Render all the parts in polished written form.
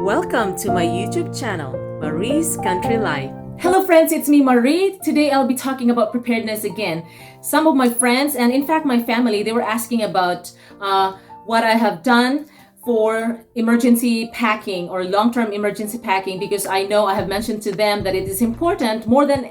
Welcome to my YouTube channel, Marie's Country Life. Hello friends, it's me Marie. Today I'll be talking about preparedness again. Some of my friends and in fact my family, they were asking about what I have done for emergency packing or long-term emergency packing, because I know I have mentioned to them that it is important more than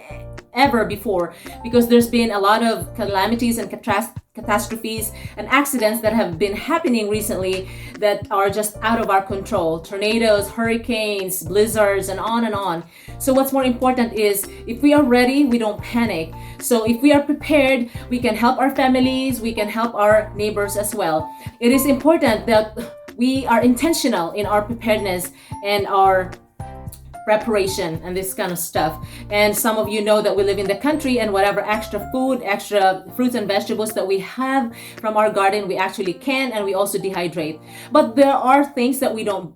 ever before, because there's been a lot of calamities and catastrophes and accidents that have been happening recently that are just out of our control. Tornadoes, hurricanes, blizzards, and on and on. So what's more important is if we are ready, we don't panic. So if we are prepared, we can help our families, we can help our neighbors as well. It is important that we are intentional in our preparedness and our preparation and this kind of stuff. And some of you know that we live in the country, and whatever extra food, extra fruits and vegetables that we have from our garden, we actually can, and we also dehydrate. But there are things that we don't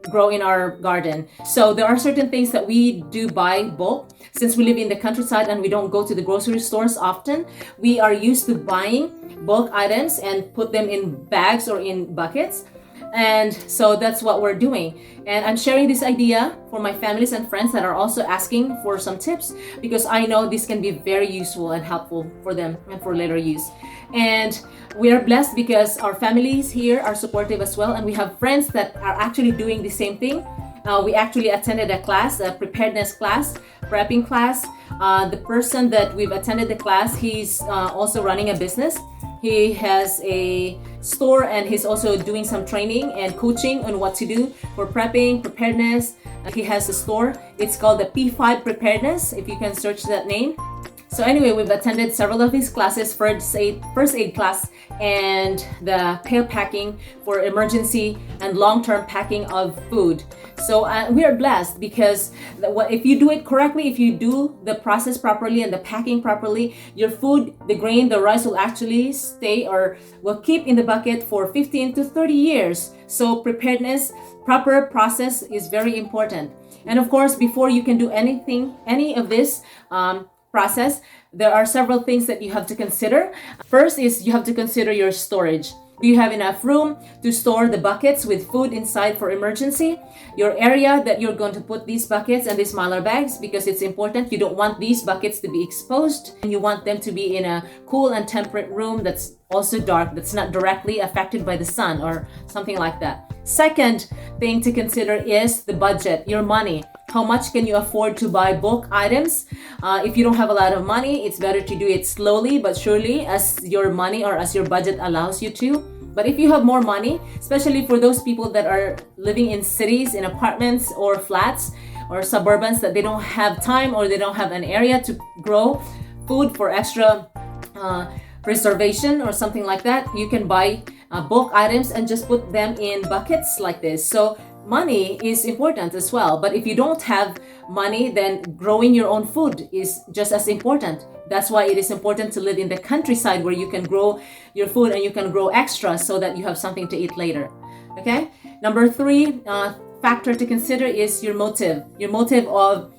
grow in our garden. So there are certain things that we do buy bulk. Since we live in the countryside and we don't go to the grocery stores often, we are used to buying bulk items and put them in bags or in buckets. And so that's what we're doing. And I'm sharing this idea for my families and friends that are also asking for some tips, because I know this can be very useful and helpful for them and for later use. And we are blessed because our families here are supportive as well. And we have friends that are actually doing the same thing. We actually attended a class, a preparedness class, prepping class. The person that we've attended the class, he's also running a business. He has a store and he's also doing some training and coaching on what to do for prepping, preparedness. He has a store. It's called the P5 Preparedness, if you can search that name. So anyway, we've attended several of his classes, first aid class and the pail-packing for emergency and long-term packing of food. So we are blessed because if you do it correctly, if you do the process properly and the packing properly, your food, the grain, the rice will actually stay or will keep in the bucket for 15 to 30 years. So preparedness, proper process is very important. And of course, before you can do any of this process, there are several things that you have to consider. First is you have to consider your storage. Do you have enough room to store the buckets with food inside for emergency? Your area that you're going to put these buckets and these mylar bags, because it's important. You don't want these buckets to be exposed, and you want them to be in a cool and temperate room that's also dark, that's not directly affected by the sun or something like that. Second thing to consider is the budget, your money. How much can you afford to buy bulk items? If you don't have a lot of money, it's better to do it slowly but surely as your money or as your budget allows you to. But if you have more money, especially for those people that are living in cities, in apartments or flats or suburbans, that they don't have time or they don't have an area to grow food for extra preservation or something like that, you can buy bulk items and just put them in buckets like this. So money is important as well. But if you don't have money, then growing your own food is just as important. That's why it is important to live in the countryside where you can grow your food and you can grow extra so that you have something to eat later. Okay? Number three factor to consider is your motive. Your motive of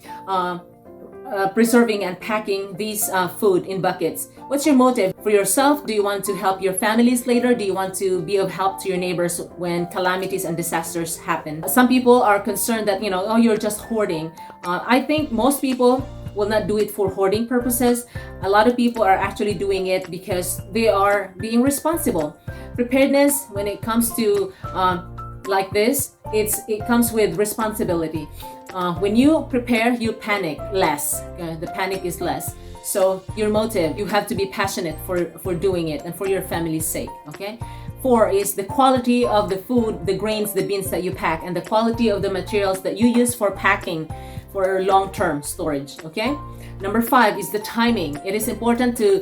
preserving and packing these food in buckets. What's your motive? For yourself, do you want to help your families later? Do you want to be of help to your neighbors when calamities and disasters happen? Some people are concerned that, oh, you're just hoarding. I think most people will not do it for hoarding purposes. A lot of people are actually doing it because they are being responsible. Preparedness, when it comes to like this, it comes with responsibility. When you prepare, you panic less. The panic is less. So your motive, you have to be passionate for doing it and for your family's sake. Okay. 4 is the quality of the food, the grains, the beans that you pack, and the quality of the materials that you use for packing for long-term storage. Okay. Number 5 is the timing. It is important to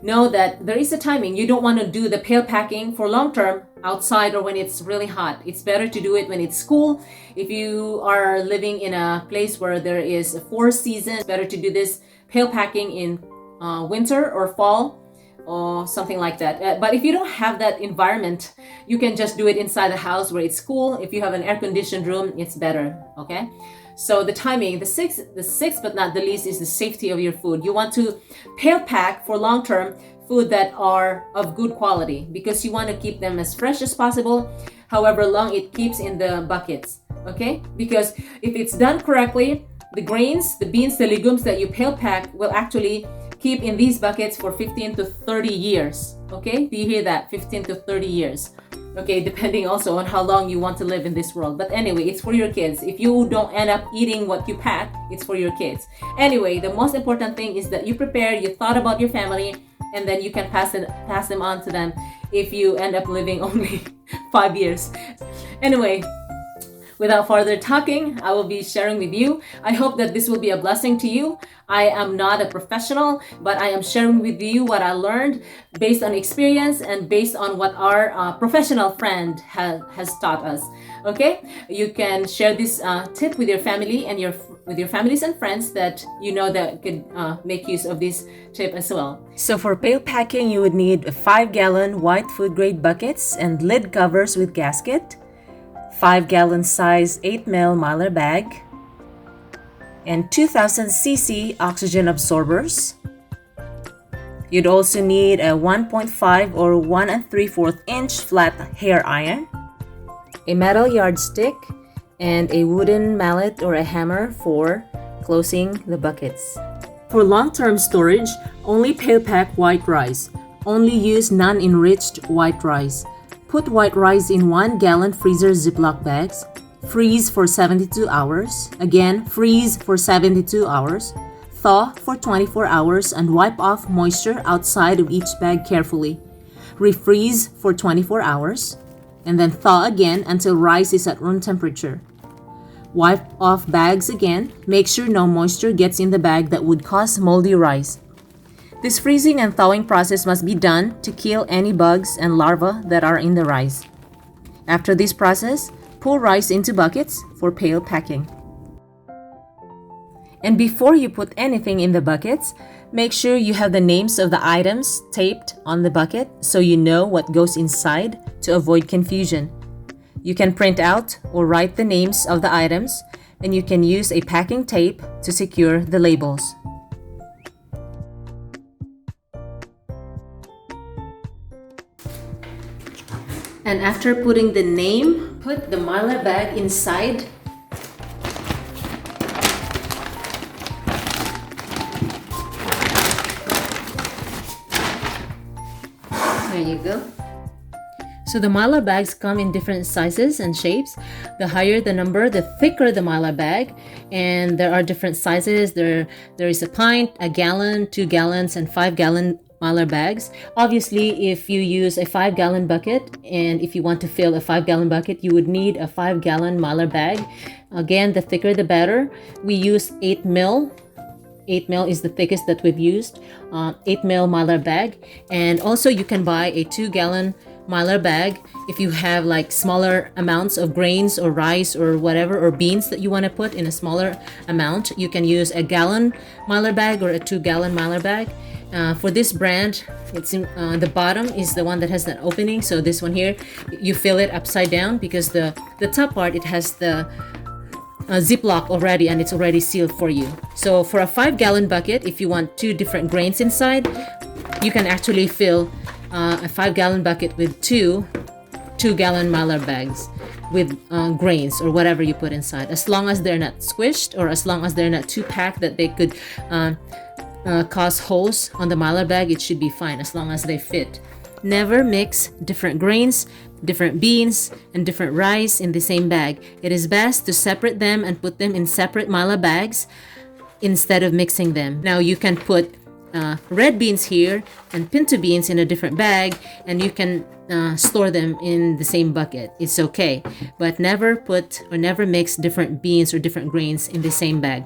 know that there is a timing. You don't want to do the pail packing for long term outside or when it's really hot. It's better to do it when it's cool. If you are living in a place where there is a 4 seasons, it's better to do this pail packing in winter or fall or something like that. But if you don't have that environment, you can just do it inside the house where it's cool. If you have an air-conditioned room, it's better. Okay. So the timing, the sixth but not the least, is the safety of your food. You want to pail pack for long term food that are of good quality because you want to keep them as fresh as possible. however long it keeps in the buckets. Okay, because if it's done correctly, the grains, the beans, the legumes that you pail pack will actually keep in these buckets for 15 to 30 years. Okay, do you hear that? 15 to 30 years. Okay, depending also on how long you want to live in this world. But anyway, it's for your kids. If you don't end up eating what you pack, it's for your kids. Anyway, the most important thing is that you prepare, you thought about your family, and then you can pass them on to them if you end up living only 5 years. Anyway, without further talking, I will be sharing with you. I hope that this will be a blessing to you. I am not a professional, but I am sharing with you what I learned based on experience and based on what our professional friend has taught us. Okay, you can share this tip with your family and with your families and friends that you know that could make use of this tip as well. So for pail packing, you would need 5-gallon white food grade buckets and lid covers with gasket, 5-gallon size 8 ml mylar bag, and 2000 cc oxygen absorbers. You'd also need a 1.5 or 1 3/4 inch flat hair iron, a metal yardstick, and a wooden mallet or a hammer for closing the buckets. For long-term storage, only pail pack white rice. Only use non-enriched white rice. Put white rice in 1-gallon freezer Ziploc bags. Freeze for 72 hours. Again, freeze for 72 hours. Thaw for 24 hours and wipe off moisture outside of each bag carefully. Refreeze for 24 hours. And then thaw again until rice is at room temperature. Wipe off bags again. Make sure no moisture gets in the bag that would cause moldy rice. This freezing and thawing process must be done to kill any bugs and larvae that are in the rice. After this process, pour rice into buckets for pail packing. And before you put anything in the buckets, make sure you have the names of the items taped on the bucket so you know what goes inside to avoid confusion. You can print out or write the names of the items, and you can use a packing tape to secure the labels. And after putting the name, put the mylar bag inside. There you go. So the mylar bags come in different sizes and shapes. The higher the number, the thicker the mylar bag. And there are different sizes. There is a pint, a gallon, 2 gallons, and 5-gallon mylar bags. Obviously, if you use a 5-gallon bucket and if you want to fill a 5-gallon bucket, you would need a 5-gallon mylar bag. Again, the thicker the better. We use 8 ml. 8 ml is the thickest that we've used. 8 ml mylar bag. And also you can buy a 2-gallon mylar bag if you have like smaller amounts of grains or rice or whatever, or beans that you want to put in a smaller amount. You can use a gallon mylar bag or a 2-gallon mylar bag. For this brand, it's in, the bottom is the one that has that opening. So this one here, you fill it upside down because the top part, it has the Ziploc already and it's already sealed for you. So for a 5-gallon bucket, if you want 2 different grains inside, you can actually fill a 5-gallon bucket with 2-gallon mylar bags with grains or whatever you put inside, as long as they're not squished or as long as they're not too packed that they could cause holes on the mylar bag. It should be fine as long as they fit. Never mix different grains, different beans, and different rice in the same bag. It is best to separate them and put them in separate mylar bags instead of mixing them. Now you can put red beans here and pinto beans in a different bag, and you can store them in the same bucket. It's okay, but never put or never mix different beans or different grains in the same bag.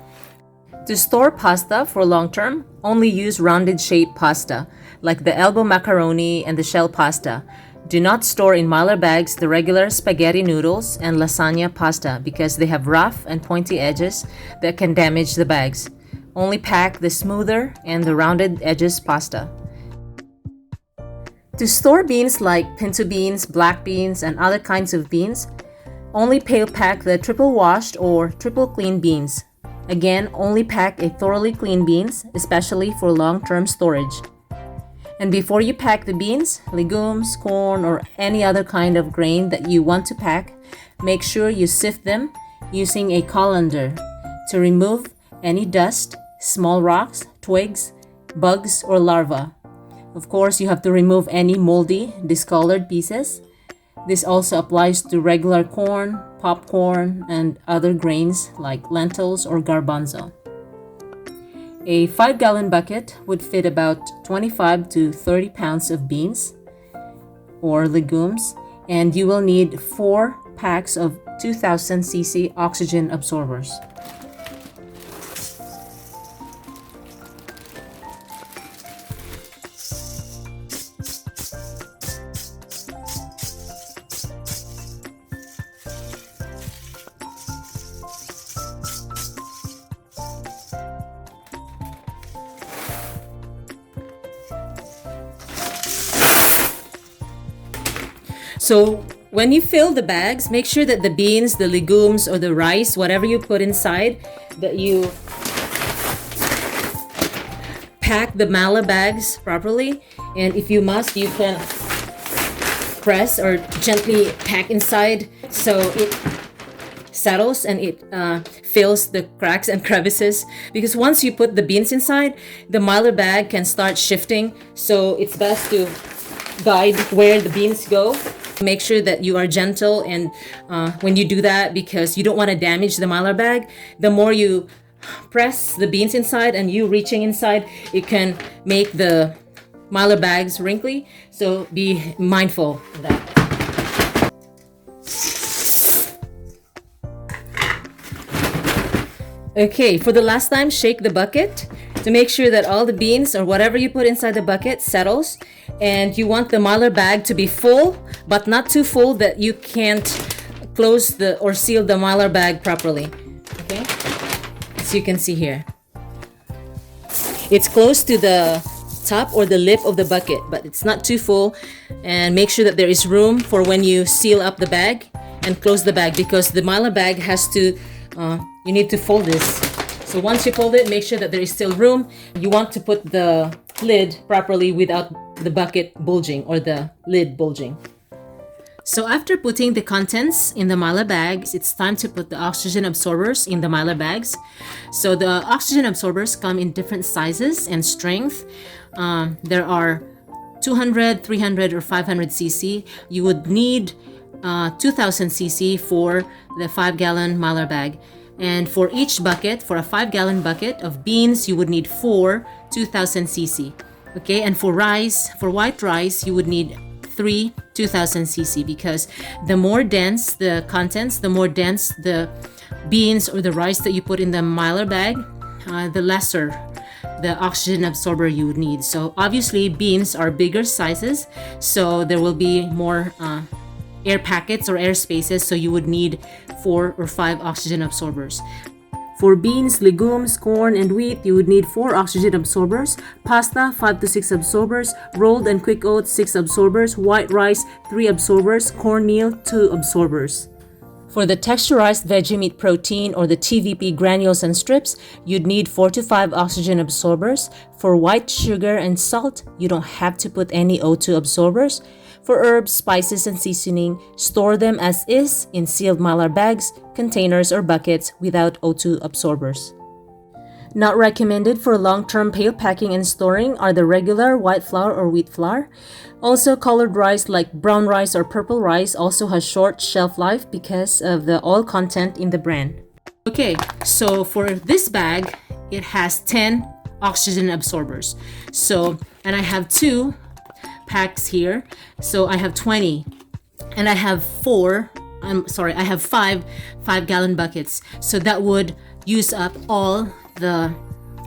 To store pasta for long term, only use rounded shaped pasta, like the elbow macaroni and the shell pasta. Do not store in mylar bags the regular spaghetti noodles and lasagna pasta because they have rough and pointy edges that can damage the bags. Only pack the smoother and the rounded edges pasta. To store beans like pinto beans, black beans, and other kinds of beans, only pail pack the triple washed or triple clean beans. Again, only pack a thoroughly clean beans, especially for long-term storage. And before you pack the beans, legumes, corn, or any other kind of grain that you want to pack, make sure you sift them using a colander to remove any dust, small rocks, twigs, bugs, or larvae. Of course, you have to remove any moldy, discolored pieces. This also applies to regular corn, popcorn, and other grains like lentils or garbanzo. A 5-gallon bucket would fit about 25 to 30 pounds of beans or legumes, and you will need 4 packs of 2000 cc oxygen absorbers. So when you fill the bags, make sure that the beans, the legumes, or the rice, whatever you put inside, that you pack the mylar bags properly. And if you must, you can press or gently pack inside so it settles and it fills the cracks and crevices. Because once you put the beans inside, the mylar bag can start shifting. So it's best to guide where the beans go. Make sure that you are gentle and when you do that, because you don't want to damage the mylar bag. The more you press the beans inside and you reaching inside, it can make the mylar bags wrinkly. So be mindful of that. Okay, for the last time, shake the bucket to make sure that all the beans or whatever you put inside the bucket settles. And you want the mylar bag to be full, but not too full that you can't close or seal the mylar bag properly. Okay, as you can see here, it's close to the top or the lip of the bucket, but it's not too full. And make sure that there is room for when you seal up the bag and close the bag, because the mylar bag has to you need to fold this. So once you fold it, make sure that there is still room. You want to put the lid properly without the bucket bulging or the lid bulging. So after putting the contents in the mylar bags, it's time to put the oxygen absorbers in the mylar bags. So the oxygen absorbers come in different sizes and strength. There are 200, 300, or 500 cc. You would need 2000 cc for the 5-gallon mylar bag. And for each bucket, for a 5-gallon bucket of beans, you would need 4 2000 cc. Okay, and for rice, for white rice, you would need 3 2000 cc, because the more dense the contents, the more dense the beans or the rice that you put in the mylar bag, the lesser the oxygen absorber you would need. So obviously beans are bigger sizes, so there will be more air packets or air spaces, so you would need 4 or 5 oxygen absorbers. For beans, legumes, corn, and wheat, you would need 4 oxygen absorbers. Pasta, 5 to 6 absorbers. Rolled and quick oats, 6 absorbers. White rice, 3 absorbers. Cornmeal, 2 absorbers. For the texturized veggie meat protein or the TVP granules and strips, you'd need 4 to 5 oxygen absorbers. For white sugar and salt, you don't have to put any O2 absorbers. For herbs, spices, and seasoning, store them as is in sealed mylar bags, containers, or buckets without O2 absorbers. Not recommended for long-term pail packing and storing are the regular white flour or wheat flour. Also, colored rice like brown rice or purple rice also has short shelf life because of the oil content in the bran. Okay, so for this bag, it has 10 oxygen absorbers. So, and I have 2 packs here, so I have 20, and I have 5-gallon buckets, so that would use up all the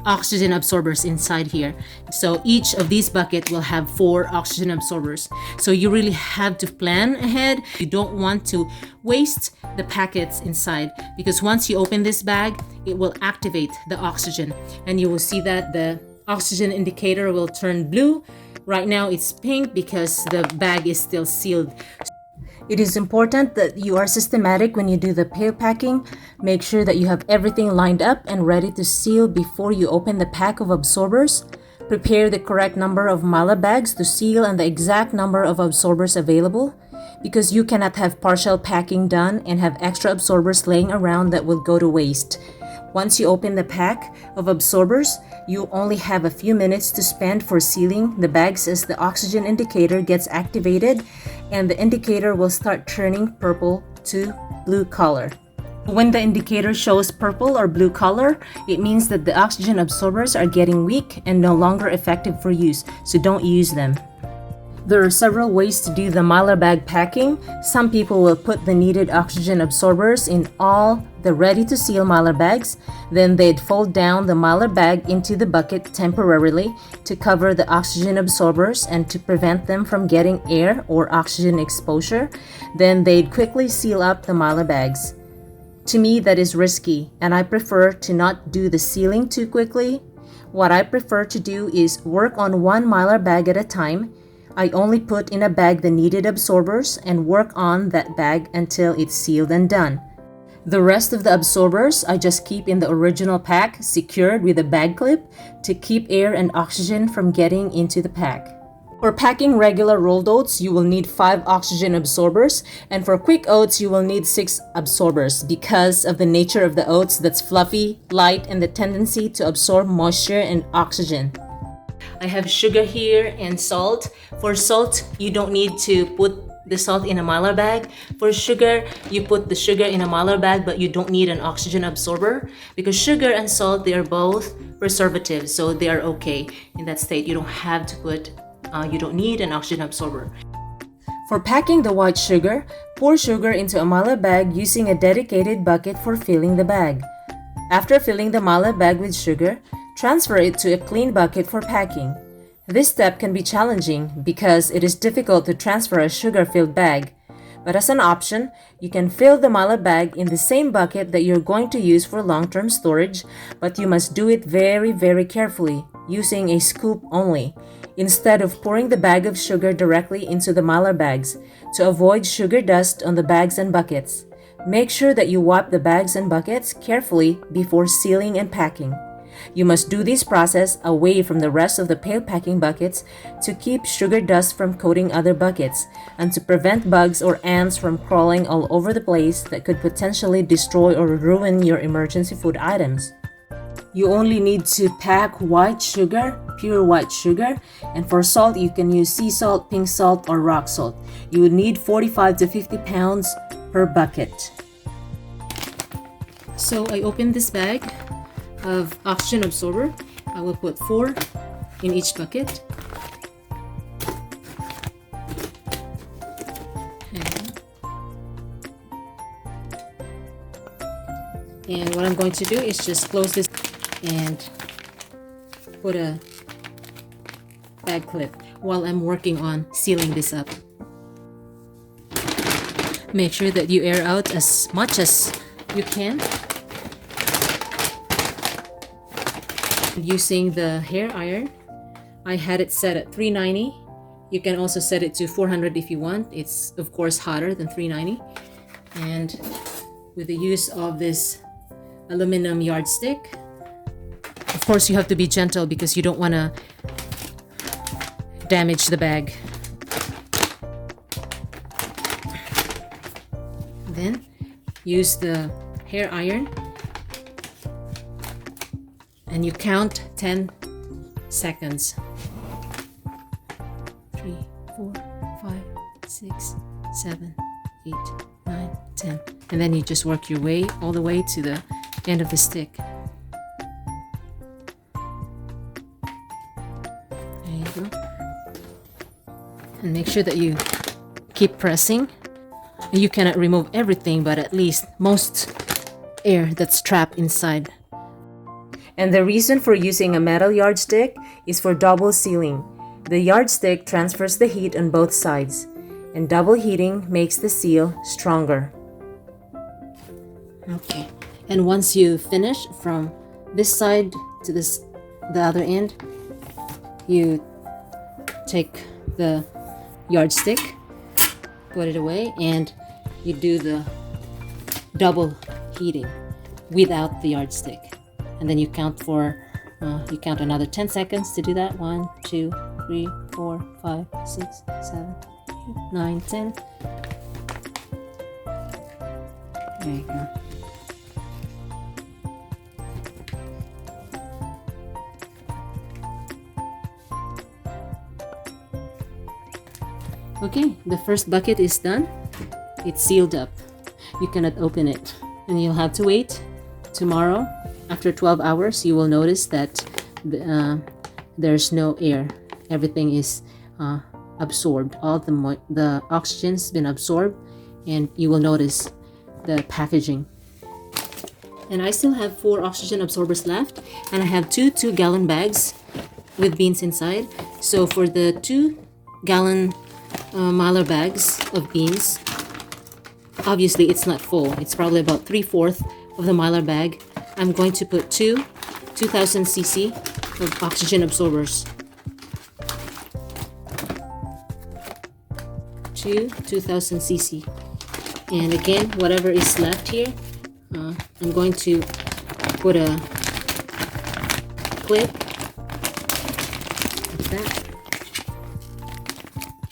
oxygen absorbers inside here. So each of these buckets will have 4 oxygen absorbers, so you really have to plan ahead. You don't want to waste the packets inside, because once you open this bag, it will activate the oxygen, and you will see that the oxygen indicator will turn blue. Right now it's pink because the bag is still sealed. It is important that you are systematic when you do the pail packing. Make sure that you have everything lined up and ready to seal before you open the pack of absorbers. Prepare the correct number of mylar bags to seal and the exact number of absorbers available, because you cannot have partial packing done and have extra absorbers laying around that will go to waste. Once you open the pack of absorbers, you only have a few minutes to spend for sealing the bags, as the oxygen indicator gets activated and the indicator will start turning purple to blue color. When the indicator shows purple or blue color, it means that the oxygen absorbers are getting weak and no longer effective for use, so don't use them. There are several ways to do the mylar bag packing. Some people will put the needed oxygen absorbers in all the ready-to-seal mylar bags. Then they'd fold down the mylar bag into the bucket temporarily to cover the oxygen absorbers and to prevent them from getting air or oxygen exposure. Then they'd quickly seal up the mylar bags. To me, that is risky, and I prefer to not do the sealing too quickly. What I prefer to do is work on one mylar bag at a time. I only put in a bag the needed absorbers and work on that bag until it's sealed and done. The rest of the absorbers I just keep in the original pack, secured with a bag clip to keep air and oxygen from getting into the pack. For packing regular rolled oats, you will need 5 oxygen absorbers, and for quick oats, you will need 6 absorbers because of the nature of the oats that's fluffy, light, and the tendency to absorb moisture and oxygen. I have sugar here and salt. For salt, you don't need to put the salt in a mylar bag. For sugar, you put the sugar in a mylar bag, but you don't need an oxygen absorber, because sugar and salt, they are both preservatives, so they are okay in that state. You don't need an oxygen absorber. For packing the white sugar, pour sugar into a mylar bag using a dedicated bucket for filling the bag. After filling the mylar bag with sugar, transfer it to a clean bucket for packing. This step can be challenging because it is difficult to transfer a sugar-filled bag. But as an option, you can fill the mylar bag in the same bucket that you're going to use for long-term storage, but you must do it very, very carefully, using a scoop only, instead of pouring the bag of sugar directly into the mylar bags, to avoid sugar dust on the bags and buckets. Make sure that you wipe the bags and buckets carefully before sealing and packing. You must do this process away from the rest of the pail-packing buckets to keep sugar dust from coating other buckets and to prevent bugs or ants from crawling all over the place that could potentially destroy or ruin your emergency food items. You only need to pack white sugar, pure white sugar, and for salt you can use sea salt, pink salt, or rock salt. You would need 45 to 50 pounds per bucket. So I opened this bag of oxygen absorber. I will put 4 in each bucket. And what I'm going to do is just close this and put a bag clip while I'm working on sealing this up. Make sure that you air out as much as you can. Using the hair iron, I had it set at 390. You can also set it to 400 if you want. It's of course hotter than 390. And with the use of this aluminum yardstick, of course you have to be gentle because you don't want to damage the bag. Then use the hair iron and you count 10 seconds. 3, 4, 5, 6, 7, 8, 9, 10. And then you just work your way all the way to the end of the stick. There you go. And make sure that you keep pressing. You cannot remove everything, but at least most air that's trapped inside. And the reason for using a metal yardstick is for double sealing. The yardstick transfers the heat on both sides, and double heating makes the seal stronger. Okay, and once you finish from this side to the other end, you take the yardstick, put it away, and you do the double heating without the yardstick. And then you count for You count another 10 seconds to do that. 1, 2, 3, 4, 5, 6, 7, 8, 9, 10. There you go. Okay, the first bucket is done. It's sealed up. You cannot open it, and you'll have to wait. Tomorrow, after 12 hours, you will notice that there's no air. Everything is absorbed. All the oxygen's been absorbed, and you will notice the packaging. And I still have 4 oxygen absorbers left, and I have 2 2-gallon bags with beans inside. So for the 2-gallon mylar bags of beans, obviously it's not full. It's probably about 3/4 of the mylar bag. I'm going to put 2 2000 cc of oxygen absorbers. 2 2000 cc. And again, whatever is left here, I'm going to put a clip like that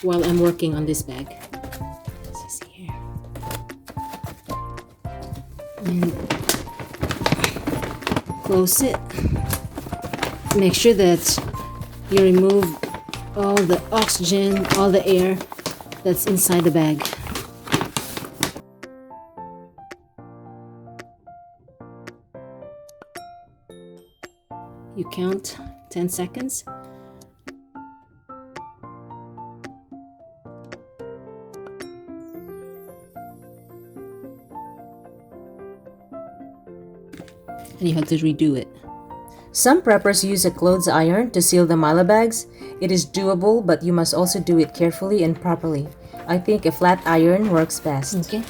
while I'm working on this bag. As you see here. And close it. Make sure that you remove all the oxygen, all the air that's inside the bag. You count 10 seconds. And you have to redo it. Some preppers use a clothes iron to seal the mylar bags. It is doable, but you must also do it carefully and properly. I think a flat iron works best. Okay.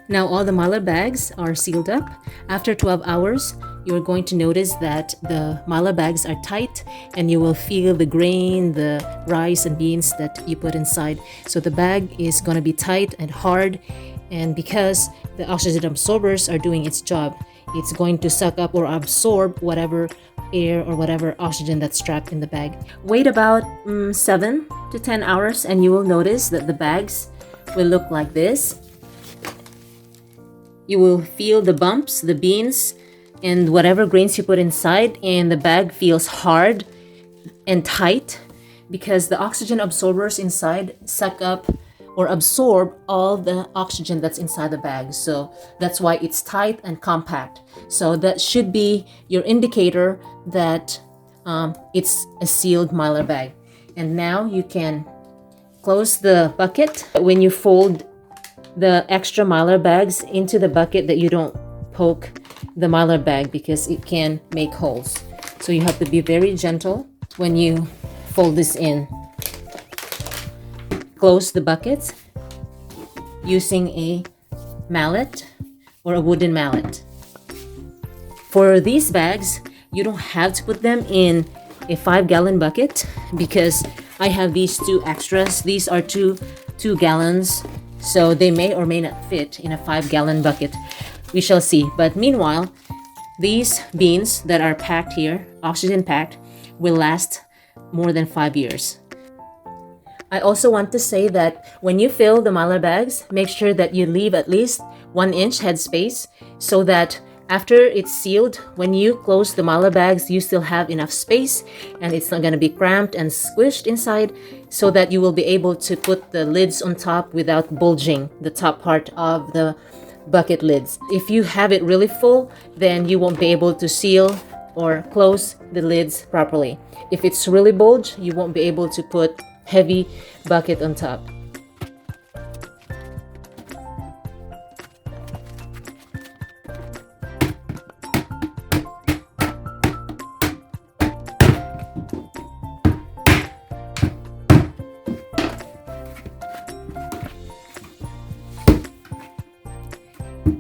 Now all the mylar bags are sealed up. After 12 hours, you're going to notice that the mylar bags are tight, and you will feel the grain, the rice and beans that you put inside. So the bag is going to be tight and hard, and because the oxygen absorbers are doing its job, it's going to suck up or absorb whatever air or whatever oxygen that's trapped in the bag. Wait about 7 to 10 hours, and you will notice that the bags will look like this. You will feel the bumps, the beans, and whatever grains you put inside, and the bag feels hard and tight because the oxygen absorbers inside suck up or absorb all the oxygen that's inside the bag. So that's why it's tight and compact. So that should be your indicator that it's a sealed mylar bag. And now you can close the bucket. When you fold the extra mylar bags into the bucket, that you don't poke the mylar bag because it can make holes. So you have to be very gentle when you fold this in. Close the buckets using a mallet or a wooden mallet. For these bags, you don't have to put them in a 5-gallon bucket because I have these 2 extras. These are 2 gallons. So they may or may not fit in a 5-gallon bucket. We shall see. But meanwhile, these beans that are packed here, oxygen packed, will last more than 5 years. I also want to say that when you fill the mylar bags, make sure that you leave at least 1-inch headspace so that after it's sealed, when you close the mylar bags, you still have enough space and it's not going to be cramped and squished inside, so that you will be able to put the lids on top without bulging the top part of the bucket lids. If you have it really full, then you won't be able to seal or close the lids properly. If it's really bulged, you won't be able to put heavy bucket on top.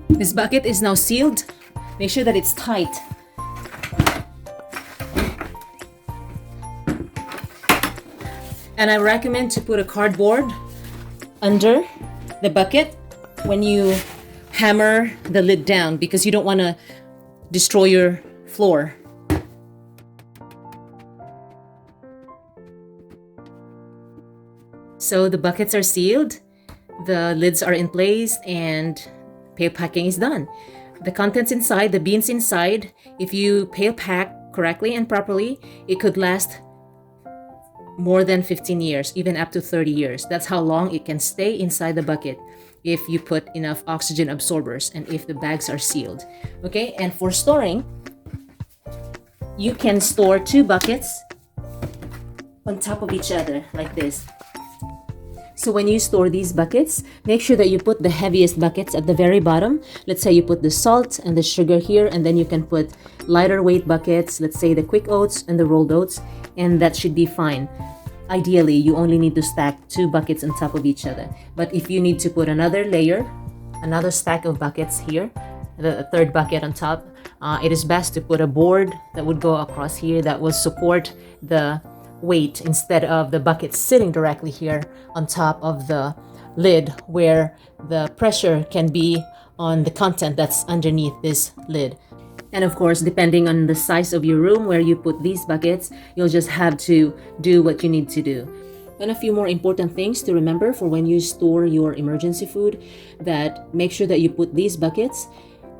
This bucket is now sealed. Make sure that it's tight. And I recommend to put a cardboard under the bucket when you hammer the lid down because you don't want to destroy your floor. So the buckets are sealed, the lids are in place, and pail packing is done. The contents inside, the beans inside, if you pail pack correctly and properly, it could last more than 15 years, even up to 30 years. That's how long it can stay inside the bucket if you put enough oxygen absorbers and if the bags are sealed. Okay, and for storing, you can store 2 buckets on top of each other like this. So when you store these buckets, make sure that you put the heaviest buckets at the very bottom. Let's say you put the salt and the sugar here, and then you can put lighter weight buckets, let's say the quick oats and the rolled oats, and that should be fine. Ideally, you only need to stack 2 buckets on top of each other. But if you need to put another layer, another stack of buckets here, the 3rd bucket on top, it is best to put a board that would go across here that will support the weight instead of the bucket sitting directly here on top of the lid where the pressure can be on the content that's underneath this lid. And of course, depending on the size of your room where you put these buckets, you'll just have to do what you need to do. And a few more important things to remember for when you store your emergency food, that make sure that you put these buckets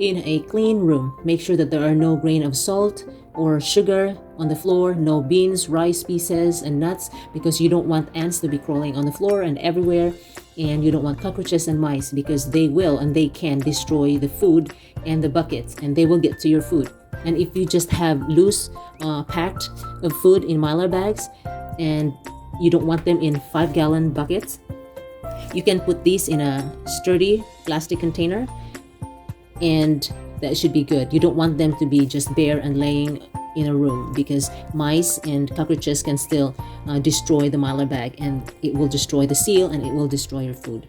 in a clean room. Make sure that there are no grain of salt or sugar on the floor, no beans, rice pieces, and nuts, because you don't want ants to be crawling on the floor and everywhere, and you don't want cockroaches and mice because they will and they can destroy the food and the buckets, and they will get to your food. And if you just have loose packed of food in mylar bags and you don't want them in 5-gallon buckets, you can put these in a sturdy plastic container, and that should be good. You don't want them to be just bare and laying in a room because mice and cockroaches can still destroy the mylar bag, and it will destroy the seal and it will destroy your food.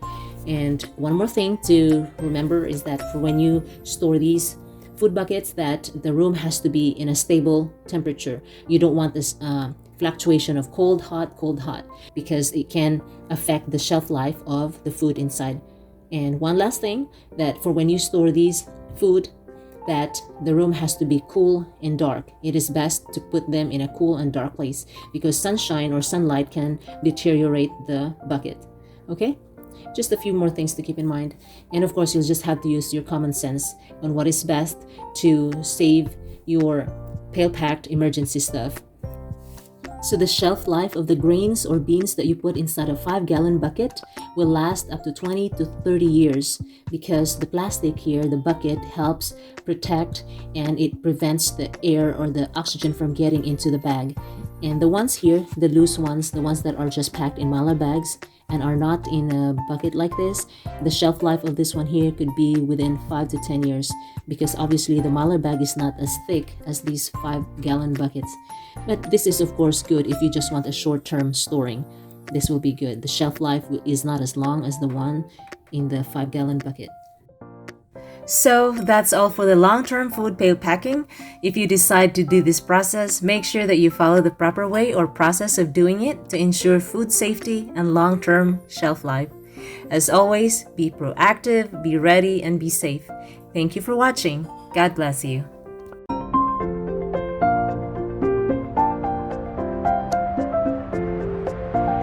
And one more thing to remember is that for when you store these food buckets, that the room has to be in a stable temperature. You don't want this fluctuation of cold, hot, because it can affect the shelf life of the food inside. And one last thing, that for when you store these food, that the room has to be cool and dark. It is best to put them in a cool and dark place because sunshine or sunlight can deteriorate the bucket. Okay? Just a few more things to keep in mind. And of course, you'll just have to use your common sense on what is best to save your pail-packed emergency stuff. So the shelf life of the grains or beans that you put inside a 5-gallon bucket will last up to 20 to 30 years because the plastic here, the bucket, helps protect and it prevents the air or the oxygen from getting into the bag. And the ones here, the loose ones, the ones that are just packed in mylar bags and are not in a bucket like this, the shelf life of this one here could be within 5 to 10 years because obviously the mylar bag is not as thick as these 5-gallon buckets. But this is of course good if you just want a short-term storing. This will be good. The shelf life is not as long as the one in the 5-gallon bucket. So that's all for the long-term food pail packing. If you decide to do this process, make sure that you follow the proper way or process of doing it to ensure food safety and long-term shelf life. As always, be proactive, be ready, and be safe. Thank you for watching. God bless you.